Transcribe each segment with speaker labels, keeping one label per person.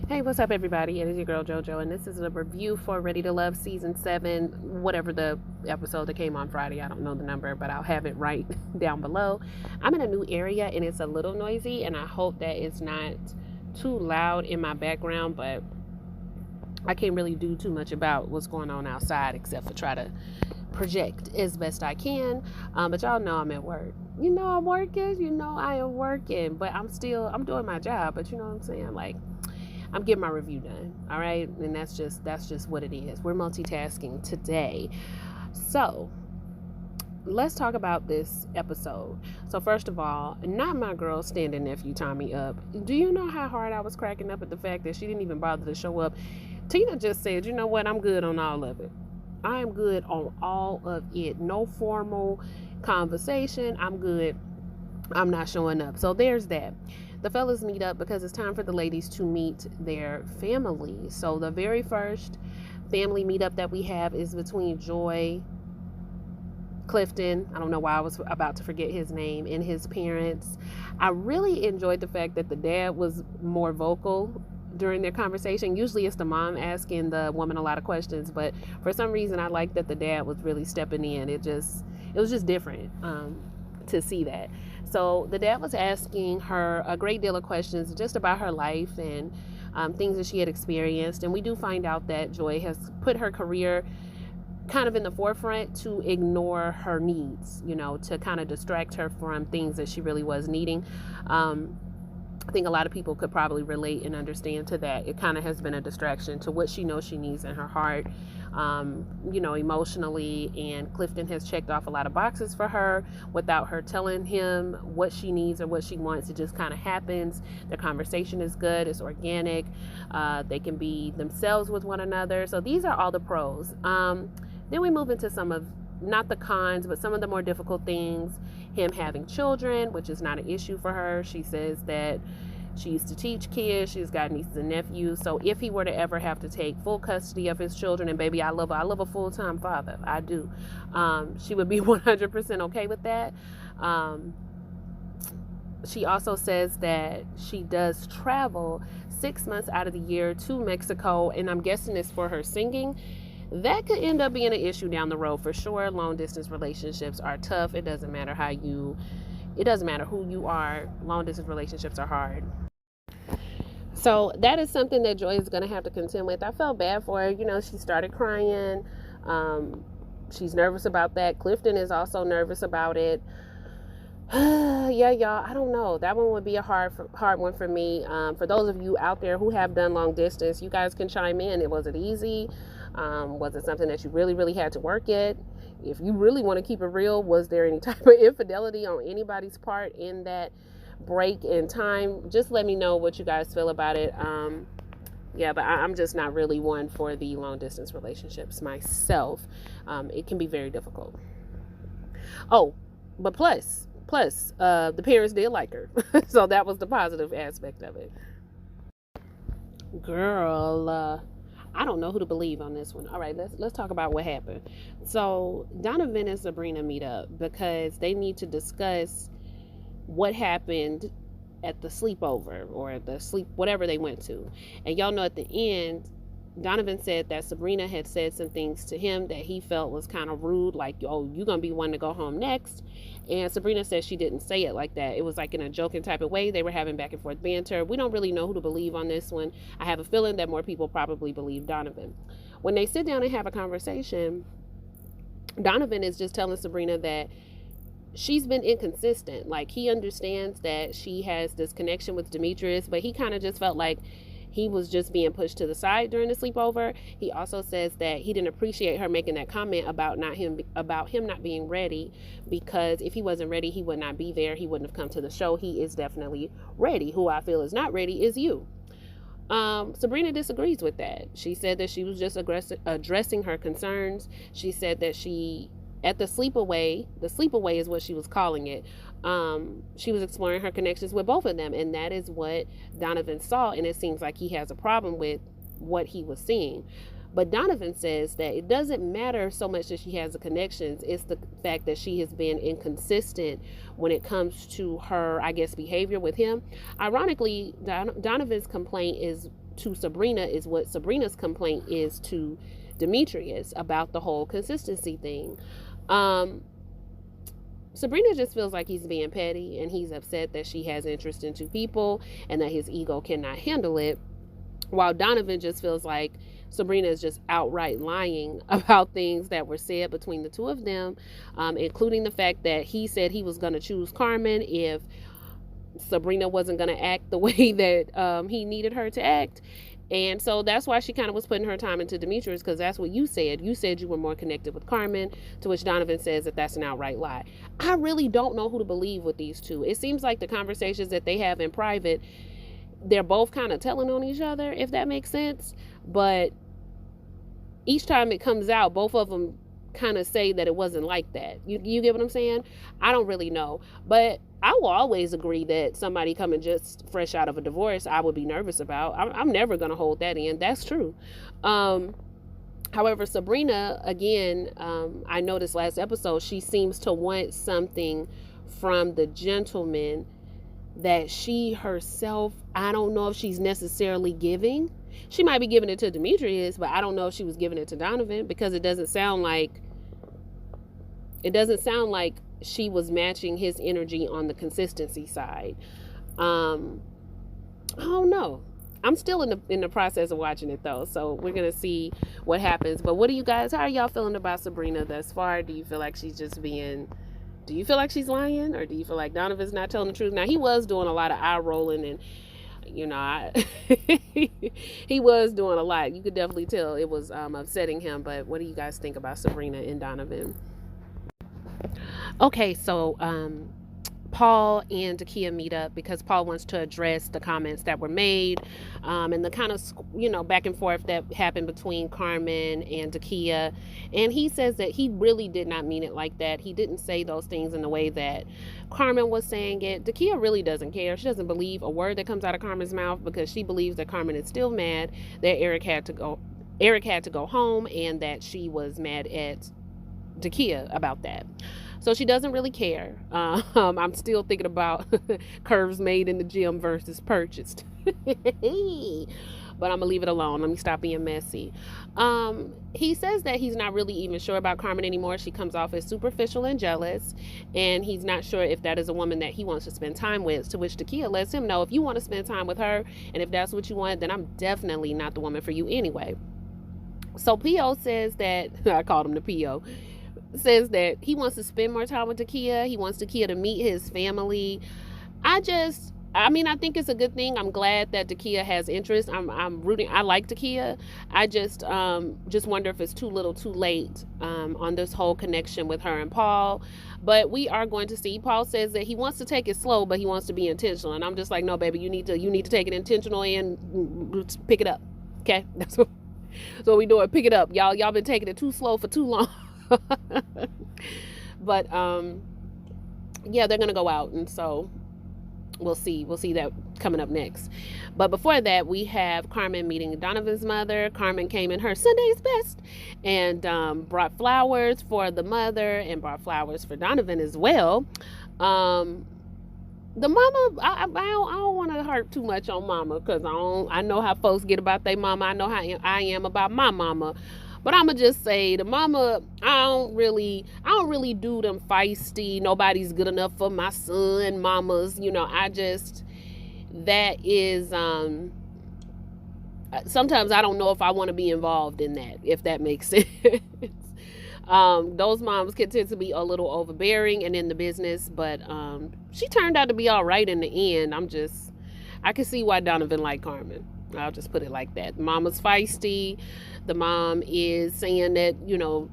Speaker 1: Hey, what's up, everybody? It is your girl JoJo, and this is a review for Ready to Love Season 7, whatever the episode that came on Friday. I don't know the number, but I'll have it right down below. I'm in a new area, and it's a little noisy, and I hope that it's not too loud in my background, but I can't really do too much about what's going on outside except for try to project as best I can. But y'all know I'm at work. You know I'm working. You know I am working, but I'm doing my job. But you know what I'm saying? Like, I'm getting my review done, all right? And that's just what it is. We're multitasking today. So let's talk about this episode. So first of all, not my girl standing nephew Tommy up. Do you know how hard I was cracking up at the fact that she didn't even bother to show up? Tina just said, you know what, I'm good on all of it. I am good on all of it. No formal conversation. I'm good. I'm not showing up. So there's that. The fellas meet up because it's time for the ladies to meet their families. So the very first family meetup that we have is between Joy, Clifton, I don't know why I was about to forget his name, and his parents. I really enjoyed the fact that the dad was more vocal during their conversation. Usually it's the mom asking the woman a lot of questions, but for some reason I like that the dad was really stepping in. It was just different to see that. So the dad was asking her a great deal of questions just about her life and things that she had experienced. And we do find out that Joy has put her career kind of in the forefront to ignore her needs, to kind of distract her from things that she really was needing. I think a lot of people could probably relate and understand to that. It kind of has been a distraction to what she knows she needs in her heart, emotionally. And Clifton has checked off a lot of boxes for her without her telling him what she needs or what she wants. It just kind of happens. The conversation is good. It's organic. They can be themselves with one another. So these are all the pros. Then we move into some of, not the cons, but some of the more difficult things. Him having children, which is not an issue for her. She says that she used to teach kids. She's got nieces and nephews. So if he were to ever have to take full custody of his children, and baby, I love a full-time father. I do. She would be 100% okay with that. She also says that she does travel 6 months out of the year to Mexico, and I'm guessing it's for her singing. That could end up being an issue down the road for sure. Long distance relationships are tough. It doesn't matter who you are. Long distance relationships are hard. So that is something that Joy is going to have to contend with. I felt bad for her. She started crying. She's nervous about that. Clifton is also nervous about it. Yeah, y'all, I don't know. That one would be a hard one for me. For those of you out there who have done long distance, you guys can chime in. Was it easy? Was it something that you really, really had to work at? If you really want to keep it real, was there any type of infidelity on anybody's part in that break in time? Just let me know what you guys feel about it. But I'm just not really one for the long distance relationships myself. It can be very difficult. Oh, but plus, the parents did like her. So that was the positive aspect of it. Girl, I don't know who to believe on this one. All right, let's talk about what happened. So Donovan and Sabrina meet up because they need to discuss what happened at the sleepover or whatever they went to. And y'all know at the end, Donovan said that Sabrina had said some things to him that he felt was kind of rude, like, oh, you're going to be one to go home next. And Sabrina said she didn't say it like that. It was like in a joking type of way. They were having back and forth banter. We don't really know who to believe on this one. I have a feeling that more people probably believe Donovan. When they sit down and have a conversation, Donovan is just telling Sabrina that she's been inconsistent. Like, he understands that she has this connection with Demetrius, but he kind of just felt like he was just being pushed to the side during the sleepover. He also says that he didn't appreciate her making that comment about him not being ready, because if he wasn't ready, he would not be there. He wouldn't have come to the show. He is definitely ready. Who I feel is not ready is you. Sabrina disagrees with that. She said that she was just addressing her concerns. She said that at the sleepaway is what she was calling it, she was exploring her connections with both of them, and that is what Donovan saw, and it seems like he has a problem with what he was seeing. But Donovan says that it doesn't matter so much that she has the connections. It's the fact that she has been inconsistent when it comes to her, I guess, behavior with him. Ironically, Donovan's complaint is to Sabrina is what Sabrina's complaint is to Demetrius about the whole consistency thing. Sabrina just feels like he's being petty, and he's upset that she has interest in two people and that his ego cannot handle it, while Donovan just feels like Sabrina is just outright lying about things that were said between the two of them, including the fact that he said he was going to choose Carmen if Sabrina wasn't going to act the way that he needed her to act. And so that's why she kind of was putting her time into Demetrius, because that's what you said. You said you were more connected with Carmen, to which Donovan says that that's an outright lie. I really don't know who to believe with these two. It seems like the conversations that they have in private, they're both kind of telling on each other, if that makes sense. But each time it comes out, both of them kind of say that it wasn't like that. You get what I'm saying? I don't really know. But I will always agree that somebody coming just fresh out of a divorce, I would be nervous about. I'm never going to hold that in. That's true. However, Sabrina, again, I noticed last episode, she seems to want something from the gentleman that she herself, I don't know if she's necessarily giving. She might be giving it to Demetrius, but I don't know if she was giving it to Donovan, because it doesn't sound like she was matching his energy on the consistency side. I don't know. I'm still in the process of watching it though, so we're gonna see what happens. But what do you guys? How are y'all feeling about Sabrina thus far? Do you feel like she's just being? Do you feel like she's lying, or do you feel like Donovan's not telling the truth? Now he was doing a lot of eye rolling, and he was doing a lot. You could definitely tell it was upsetting him. But what do you guys think about Sabrina and Donovan? Okay, so Paul and Dakia meet up because Paul wants to address the comments that were made, and the kind of, back and forth that happened between Carmen and Dakia. And he says that he really did not mean it like that. He didn't say those things in the way that Carmen was saying it. Dakia really doesn't care. She doesn't believe a word that comes out of Carmen's mouth, because she believes that Carmen is still mad that Eric had to go home, and that she was mad at Dakia about that. So she doesn't really care. I'm still thinking about curves made in the gym versus purchased. But I'm gonna leave it alone. Let me stop being messy. He says that he's not really even sure about Carmen anymore. She comes off as superficial and jealous, and he's not sure if that is a woman that he wants to spend time with, to which Dakia lets him know, if you want to spend time with her, and if that's what you want, then I'm definitely not the woman for you anyway. So P.O. says that, I called him the P.O., says that he wants to spend more time with Dakia. He wants Dakia to meet his family. I think it's a good thing. I'm glad that Dakia has interest. I'm rooting. I like Dakia. I just wonder if it's too little too late on this whole connection with her and Paul. But we are going to see. Paul says that he wants to take it slow, but he wants to be intentional. And I'm just like, no, baby, you need to take it intentionally and pick it up. Okay? That's what we doing. Pick it up. Y'all been taking it too slow for too long. But yeah, they're gonna go out, and so we'll see that coming up next. But before that, we have Carmen meeting Donovan's mother. Carmen came in her Sunday's best and brought flowers for the mother and brought flowers for Donovan as well. The mama, I don't want to hurt too much on mama, because I know how folks get about their mama. I know how I am about my mama. But I'm gonna just say, the mama, I don't really do them feisty, nobody's good enough for my son mamas. That is, sometimes I don't know if I want to be involved in that, if that makes sense. Those moms can tend to be a little overbearing and in the business, but she turned out to be all right in the end. I can see why Donovan liked Carmen. I'll just put it like that. Mama's feisty. The mom is saying that,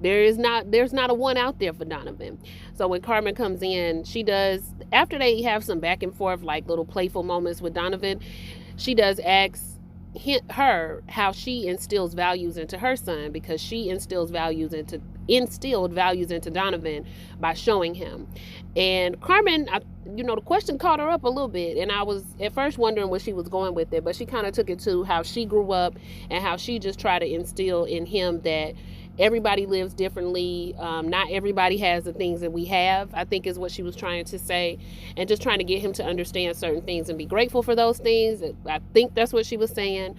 Speaker 1: there's not a one out there for Donovan. So when Carmen comes in, she does, after they have some back and forth, like little playful moments with Donovan, she does ask her how she instills values into her son, because she instilled values into Donovan by showing him. And Carmen, the question caught her up a little bit, and I was at first wondering where she was going with it, but she kind of took it to how she grew up and how she just tried to instill in him that everybody lives differently. Not everybody has the things that we have, I think is what she was trying to say. And just trying to get him to understand certain things and be grateful for those things. I think that's what she was saying.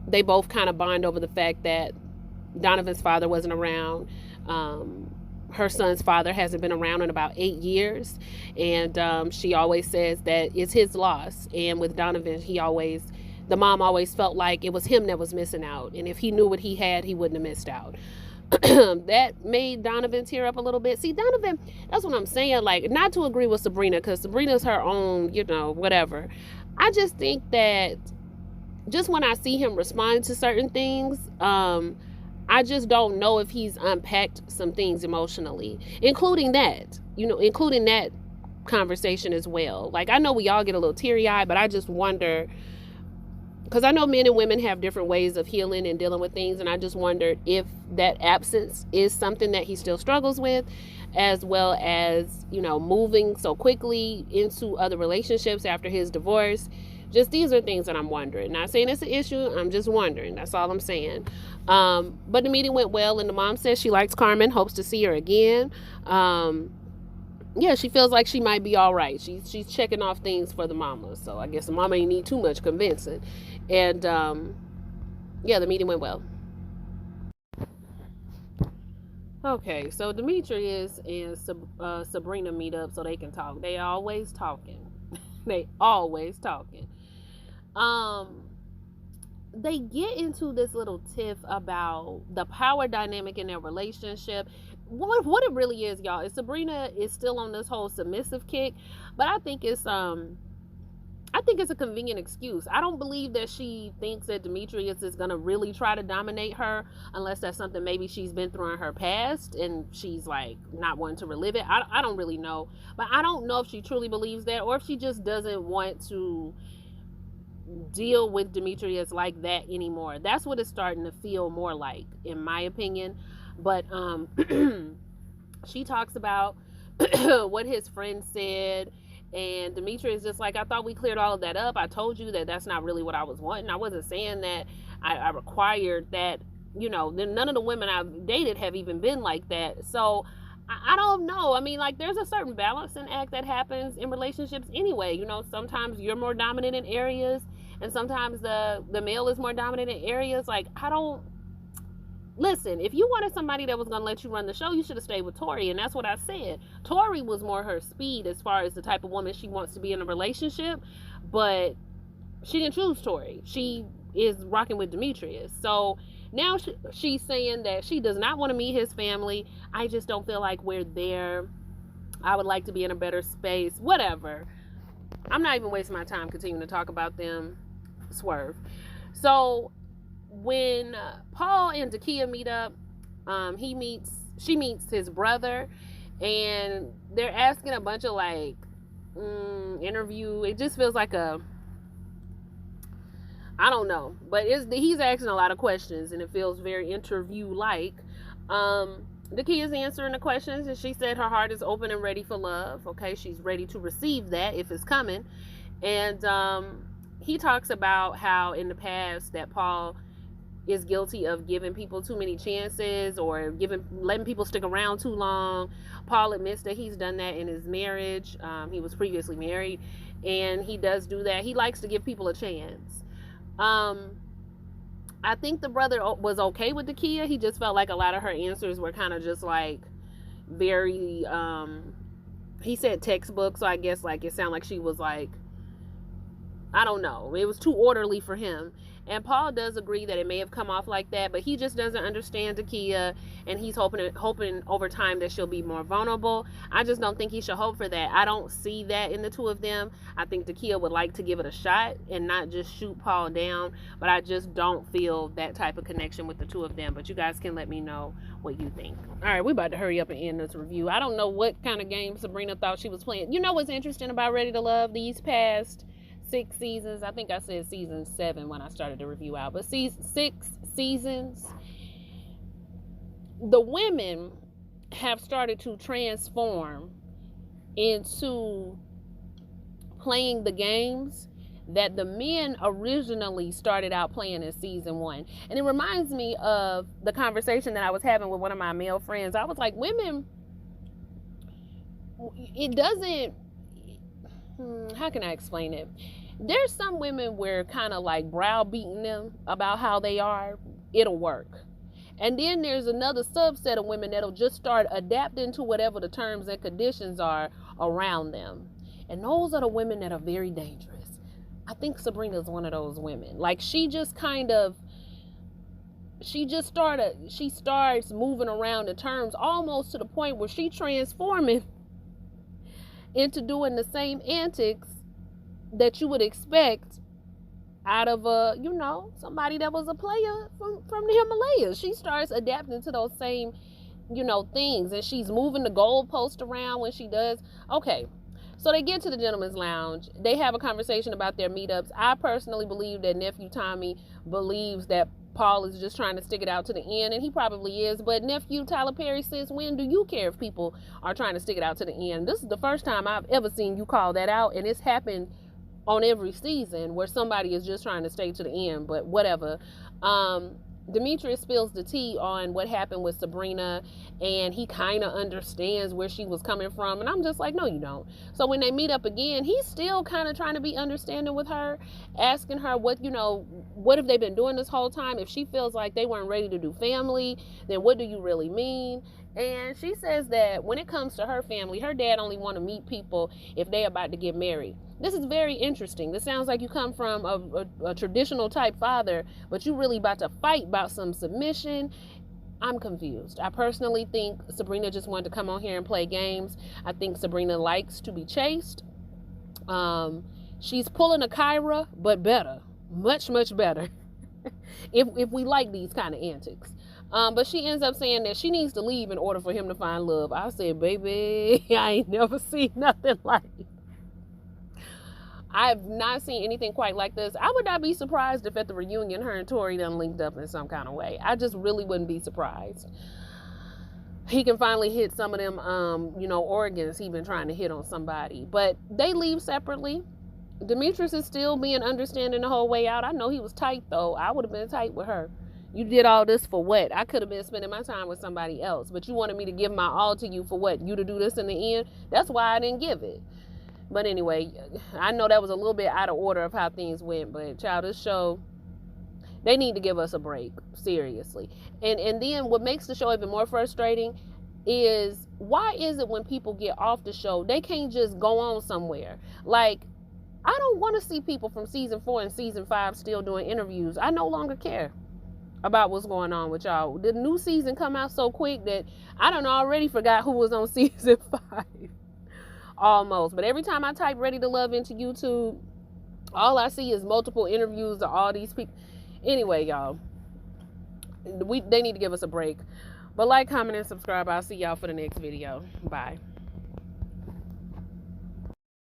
Speaker 1: They both kind of bond over the fact that Donovan's father wasn't around. Her son's father hasn't been around in about 8 years. And she always says that it's his loss. And with Donovan, the mom always felt like it was him that was missing out. And if he knew what he had, he wouldn't have missed out. That made Donovan tear up a little bit. See, Donovan, that's what I'm saying. Like, not to agree with Sabrina, because Sabrina's her own, whatever. I just think that just when I see him respond to certain things, I just don't know if he's unpacked some things emotionally, including that conversation as well. Like, I know we all get a little teary-eyed, but I just wonder, because I know men and women have different ways of healing and dealing with things, and I just wondered if that absence is something that he still struggles with, as well as, moving so quickly into other relationships after his divorce. Just these are things that I'm wondering. Not saying it's an issue, I'm just wondering. That's all I'm saying. But the meeting went well, and the mom says she likes Carmen, hopes to see her again. She feels like she might be all right. She's checking off things for the mama. So I guess the mama ain't need too much convincing. And the meeting went well. Okay, so Demetrius and Sabrina meet up so they can talk. They always talking. They get into this little tiff about the power dynamic in their relationship. What it really is, y'all, is Sabrina is still on this whole submissive kick, but I think it's a convenient excuse. I don't believe that she thinks that Demetrius is gonna really try to dominate her, unless that's something maybe she's been through in her past and she's like not wanting to relive it. I don't really know, but I don't know if she truly believes that, or if she just doesn't want to deal with Demetrius like that anymore. That's what it's starting to feel more like, in my opinion. But she talks about what his friend said, and Demetrius is just like, I thought we cleared all of that up. I told you that that's not really what I was wanting. I wasn't saying that I required that. None of the women I've dated have even been like that. So I don't know. I mean, like, there's a certain balancing act that happens in relationships anyway. Sometimes you're more dominant in areas, and sometimes the male is more dominant in areas. Like, listen, if you wanted somebody that was going to let you run the show, you should have stayed with Tori, and that's what I said. Tori was more her speed as far as the type of woman she wants to be in a relationship, but she didn't choose Tori. She is rocking with Demetrius. So now she's saying that she does not want to meet his family. I just don't feel like we're there. I would like to be in a better space. Whatever. I'm not even wasting my time continuing to talk about them. Swerve. So when Paul and Dakia meet up, she meets his brother, and they're asking a bunch of interview. It just feels like I don't know, but he's asking a lot of questions, and it feels very interview-like. Dakia's answering the questions, and she said her heart is open and ready for love. Okay, she's ready to receive that if it's coming. And he talks about how in the past that Paul is guilty of giving people too many chances, or letting people stick around too long. Paul admits that he's done that in his marriage. He was previously married, and he does do that. He likes to give people a chance. I think the brother was okay with Dakia. He just felt like a lot of her answers were kind of just like very, he said textbook, so I guess like it sounded like she was like, I don't know, it was too orderly for him. And Paul does agree that it may have come off like that, but he just doesn't understand Dakia, and he's hoping over time that she'll be more vulnerable. I just don't think he should hope for that. I don't see that in the two of them. I think Dakia would like to give it a shot and not just shoot Paul down, but I just don't feel that type of connection with the two of them. But you guys can let me know what you think. All right, we're about to hurry up and end this review. I don't know what kind of game Sabrina thought she was playing. You know what's interesting about Ready to Love? These past 6 seasons, I think I said season 7 when I started the review out, but 6 seasons, the women have started to transform into playing the games that the men originally started out playing in season 1. And it reminds me of the conversation that I was having with one of my male friends. I was like, women, it doesn't, how can I explain it? There's some women where kind of like browbeating them about how they are, it'll work. And then there's another subset of women that'll just start adapting to whatever the terms and conditions are around them. And those are the women that are very dangerous. I think Sabrina's one of those women. Like, she starts moving around the terms almost to the point where she transforming into doing the same antics that you would expect out of somebody that was a player from the Himalayas. She starts adapting to those same, things, and she's moving the goalpost around when she does. Okay, so they get to the gentleman's lounge. They have a conversation about their meetups. I personally believe that Nephew Tommy believes that Paul is just trying to stick it out to the end, and he probably is. But Nephew Tyler Perry says, when do you care if people are trying to stick it out to the end? This is the first time I've ever seen you call that out, and it's happened on every season where somebody is just trying to stay to the end. But whatever. Demetrius spills the tea on what happened with Sabrina, and he kind of understands where she was coming from, and I'm just like, no, you don't. So when they meet up again, he's still kind of trying to be understanding with her, asking her what have they been doing this whole time? If she feels like they weren't ready to do family, then what do you really mean? And she says that when it comes to her family, her dad only want to meet people if they're about to get married. This is very interesting. This sounds like you come from a traditional type father, but you really about to fight about some submission. I'm confused. I personally think Sabrina just wanted to come on here and play games. I think Sabrina likes to be chased. She's pulling a Kyra, but better. Much, much better. if we like these kind of antics. But she ends up saying that she needs to leave in order for him to find love. I said, baby, I ain't never seen nothing like it. I've not seen anything quite like this. I would not be surprised if at the reunion her and Tori done linked up in some kind of way. I just really wouldn't be surprised. He can finally hit some of them, organs he been trying to hit on somebody. But they leave separately. Demetrius is still being understanding the whole way out. I know he was tight, though. I would have been tight with her. You did all this for what? I could have been spending my time with somebody else. But you wanted me to give my all to you for what? You to do this in the end? That's why I didn't give it. But anyway, I know that was a little bit out of order of how things went. But, child, this show, they need to give us a break. Seriously. And then what makes the show even more frustrating is, why is it when people get off the show, they can't just go on somewhere? Like, I don't want to see people from season 4 and season 5 still doing interviews. I no longer care about what's going on with y'all. The new season come out so quick that I done already forgot who was on season 5. Almost. But every time I type Ready to Love into YouTube, all I see is multiple interviews of all these people. Anyway, y'all, they need to give us a break. But like, comment, and subscribe. I'll see y'all for the next video. Bye.